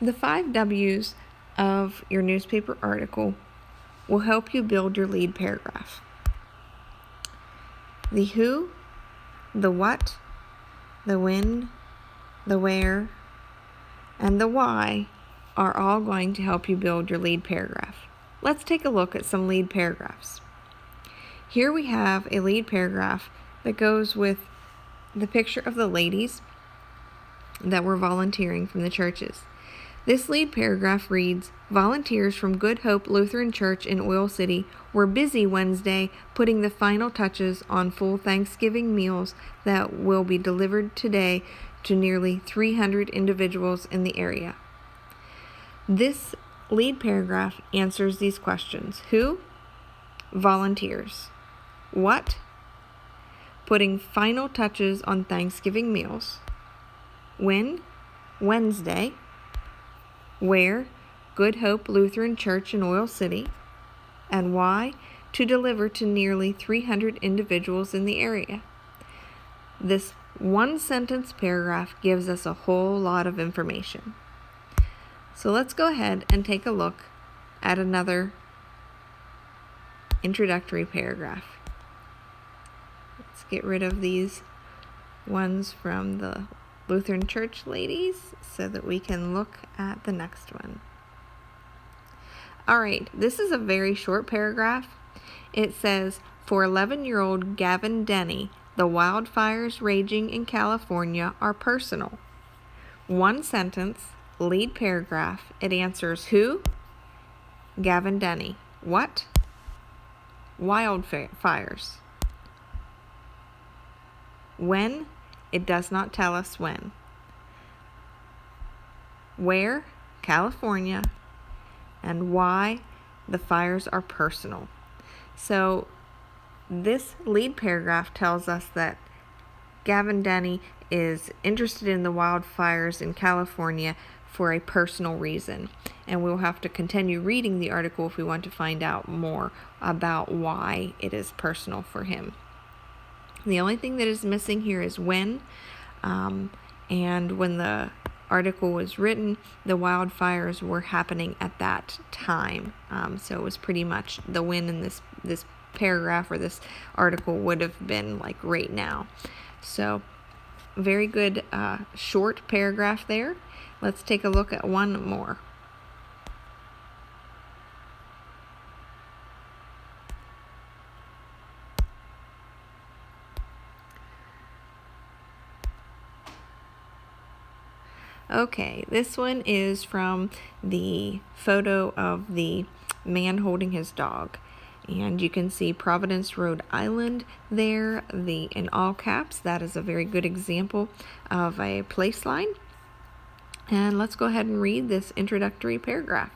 The 5 W's of your newspaper article will help you build your lead paragraph. The who, the what, the when, the where, and the why are all going to help you build your lead paragraph. Let's take a look at some lead paragraphs. Here we have a lead paragraph that goes with the picture of the ladies that were volunteering from the churches. This lead paragraph reads, "Volunteers from Good Hope Lutheran Church in Oil City were busy Wednesday putting the final touches on full Thanksgiving meals that will be delivered today to nearly 300 individuals in the area." This lead paragraph answers these questions. Who? Volunteers. What? Putting final touches on Thanksgiving meals. When? Wednesday. Where? Good Hope Lutheran Church in Oil City. And why? To deliver to nearly 300 individuals in the area. This one-sentence paragraph gives us a whole lot of information. So let's go ahead and take a look at another introductory paragraph. Let's get rid of these ones from the Lutheran Church ladies so that we can look at the next one. All right, this is a very short paragraph. It says, "For 11-year-old Gavin Denny, the wildfires raging in California are personal." One sentence, lead paragraph. It answers who? Gavin Denny. What? Wildfires. When? It does not tell us when. Where? California. And why? The fires are personal. So this lead paragraph tells us that Gavin Denny is interested in the wildfires in California for a personal reason. And we'll have to continue reading the article if we want to find out more about why it is personal for him. The only thing that is missing here is when, and when the article was written, the wildfires were happening at that time. So it was pretty much the when in this paragraph or this article would have been like right now. So very good short paragraph there. Let's take a look at one more. Okay, this one is from the photo of the man holding his dog. And you can see Providence, Rhode Island there, in all caps. That is a very good example of a place line. And let's go ahead and read this introductory paragraph.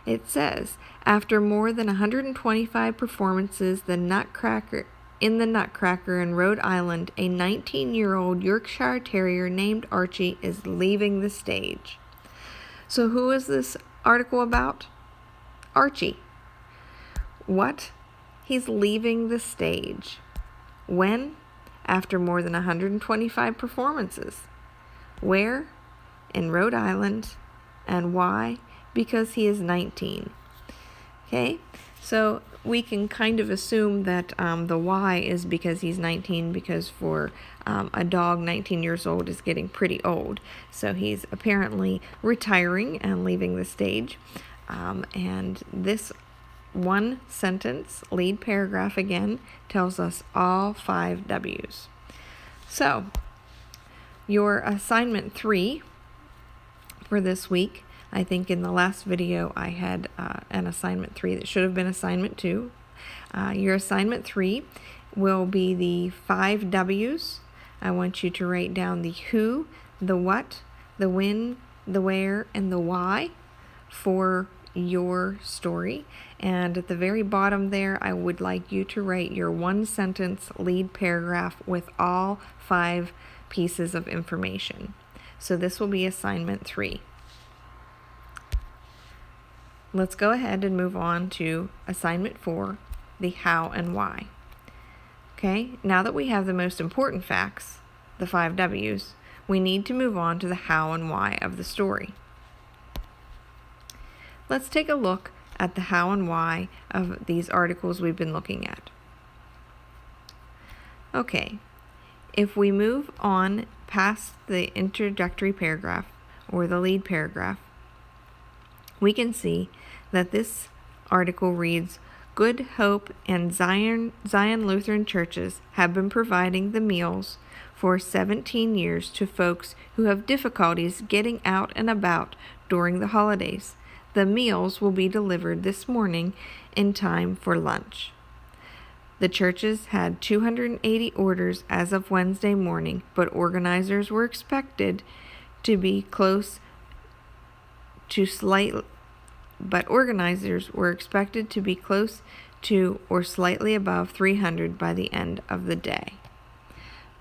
It says, "After more than 125 performances, the Nutcracker in Rhode Island, a 19-year-old Yorkshire Terrier named Archie is leaving the stage." So who is this article about? Archie. What? He's leaving the stage. When? After more than 125 performances. Where? In Rhode Island. And why? Because he is 19. Okay, so we can kind of assume that the why is because he's 19, because for a dog 19 years old is getting pretty old. So he's apparently retiring and leaving the stage. And this one sentence lead paragraph again tells us all 5 W's. So your assignment 3 for this week, I think in the last video I had an assignment 3 that should have been assignment 2. Your assignment 3 will be the 5 W's. I want you to write down the who, the what, the when, the where, and the why for your story. And at the very bottom there, I would like you to write your one sentence lead paragraph with all 5 pieces of information. So this will be assignment 3. Let's go ahead and move on to assignment 4, the how and why. Okay, now that we have the most important facts, the 5 W's, we need to move on to the how and why of the story. let's take a look at the how and why of these articles we've been looking at. Okay, if we move on past the introductory paragraph or the lead paragraph, we can see that this article reads, Good Hope and Zion Lutheran churches have been providing the meals for 17 years to folks who have difficulties getting out and about during the holidays. The meals will be delivered this morning in time for lunch. The churches had 280 orders as of Wednesday morning, but organizers were expected to be close to or slightly above 300 by the end of the day.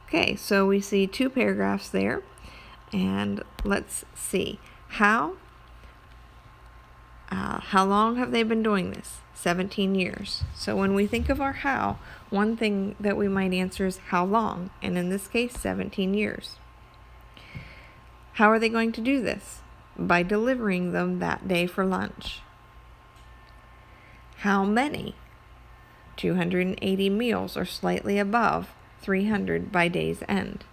Okay, so we see two paragraphs there, and let's see how long have they been doing this? 17 years. So when we think of our how, one thing that we might answer is how long, and in this case, 17 years. How are they going to do this? By delivering them that day for lunch. How many? 280 meals or slightly above 300 by day's end.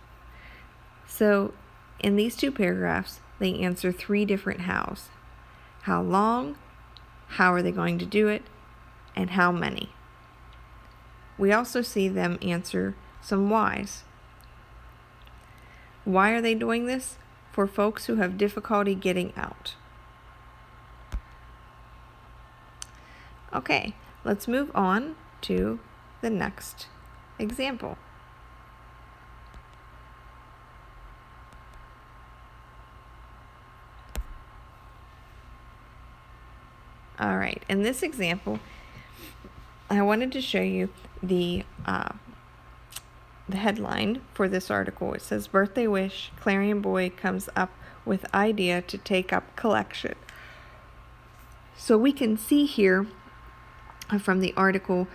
So in these two paragraphs, they answer three different hows. How long, how are they going to do it, and how many. We also see them answer some whys. Why are they doing this? For folks who have difficulty getting out. Okay, let's move on to the next example. All right, in this example, I wanted to show you the headline for this article. It says, Birthday Wish, Clarion Boy comes up with idea to take up collection. So we can see here from the article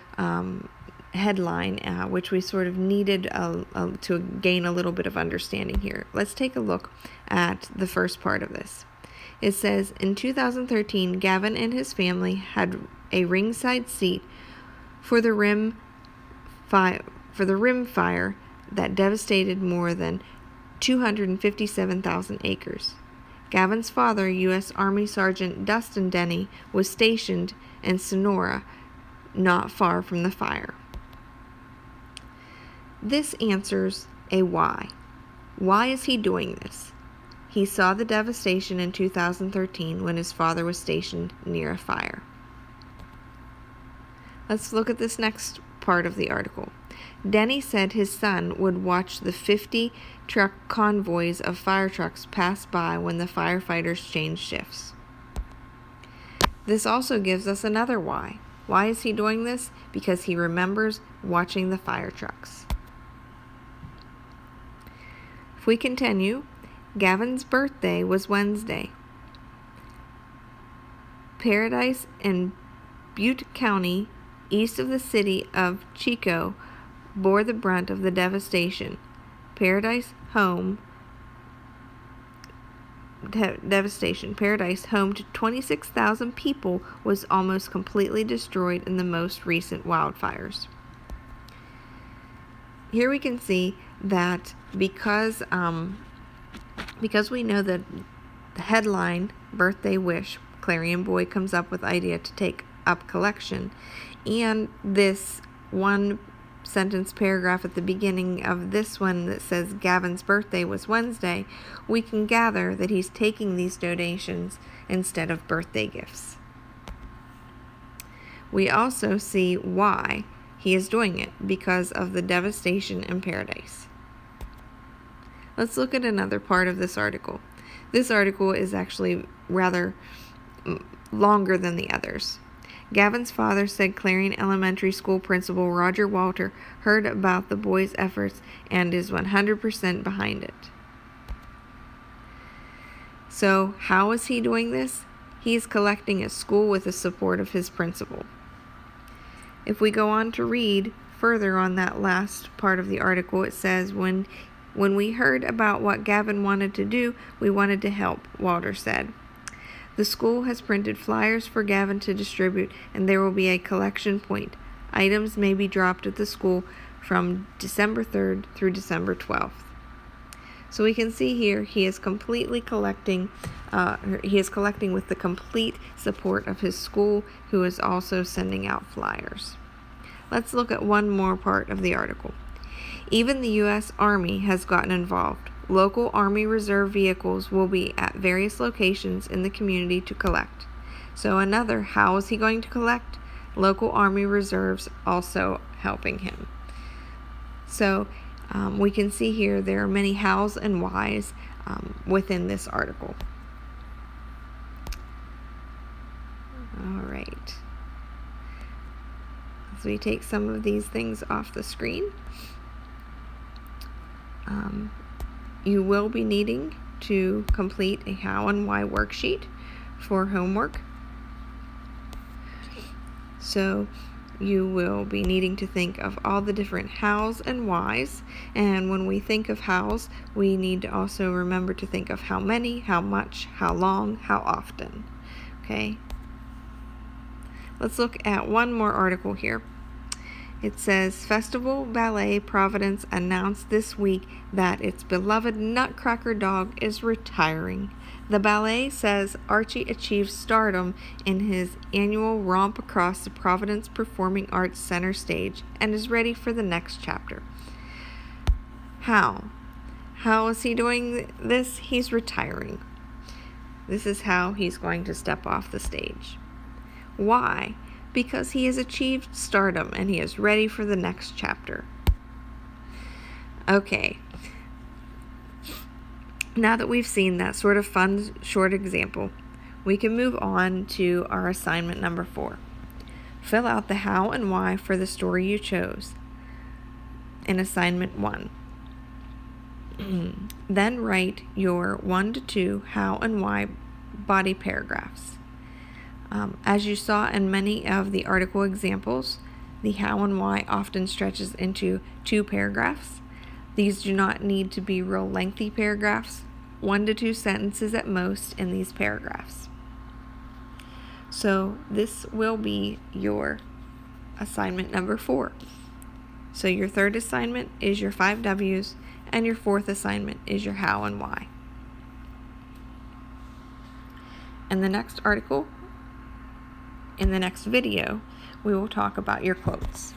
headline, which we sort of needed to gain a little bit of understanding here. Let's take a look at the first part of this. It says, in 2013, Gavin and his family had a ringside seat for the rim fire that devastated more than 257,000 acres. Gavin's father, U.S. Army Sergeant Dustin Denny, was stationed in Sonora, not far from the fire. This answers a why. Why is he doing this? He saw the devastation in 2013 when his father was stationed near a fire. Let's look at this next part of the article. Denny said his son would watch the 50-truck convoys of fire trucks pass by when the firefighters changed shifts. This also gives us another why. Why is he doing this? Because he remembers watching the fire trucks. If we continue, Gavin's birthday was Wednesday. Paradise in Butte County, east of the city of Chico, bore the brunt of the devastation. Paradise, home to 26,000 people, was almost completely destroyed in the most recent wildfires. Here we can see that because we know that the headline, Birthday Wish, Clarion Boy comes up with idea to take up collection, and this one sentence paragraph at the beginning of this one that says Gavin's birthday was Wednesday, we can gather that he's taking these donations instead of birthday gifts. We also see why he is doing it, because of the devastation in Paradise. Let's look at another part of this article. This article is actually rather longer than the others. Gavin's father said Clarion Elementary School Principal Roger Walter heard about the boys' efforts and is 100% behind it. So, how is he doing this? He is collecting at school with the support of his principal. If we go on to read further on that last part of the article, it says, When we heard about what Gavin wanted to do, we wanted to help, Walter said. The school has printed flyers for Gavin to distribute, and there will be a collection point. Items may be dropped at the school from December 3rd through December 12th. So we can see here he is completely collecting, with the complete support of his school, who is also sending out flyers. Let's look at one more part of the article. Even the U.S. Army has gotten involved. Local Army Reserve vehicles will be at various locations in the community to collect. So how is he going to collect? Local Army Reserves also helping him. So we can see here there are many hows and whys within this article. All right. As we take some of these things off the screen, you will be needing to complete a how and why worksheet for homework. So you will be needing to think of all the different hows and whys, and when we think of hows, we need to also remember to think of how many, how much, how long, how often. Okay? Let's look at one more article here. It says, Festival Ballet Providence announced this week that its beloved Nutcracker dog is retiring. The ballet says Archie achieved stardom in his annual romp across the Providence Performing Arts Center stage and is ready for the next chapter. How? How is he doing this? He's retiring. This is how he's going to step off the stage. Why? Because he has achieved stardom and he is ready for the next chapter. Okay. Now that we've seen that sort of fun short example, we can move on to our assignment number 4. Fill out the how and why for the story you chose in assignment 1. Then write your 1 to 2 how and why body paragraphs. As you saw in many of the article examples, the how and why often stretches into 2 paragraphs. These do not need to be real lengthy paragraphs, 1 to 2 sentences at most in these paragraphs. So this will be your assignment number 4. So your third assignment is your 5 W's, and your fourth assignment is your how and why. In the next article, in the next video, we will talk about your quotes.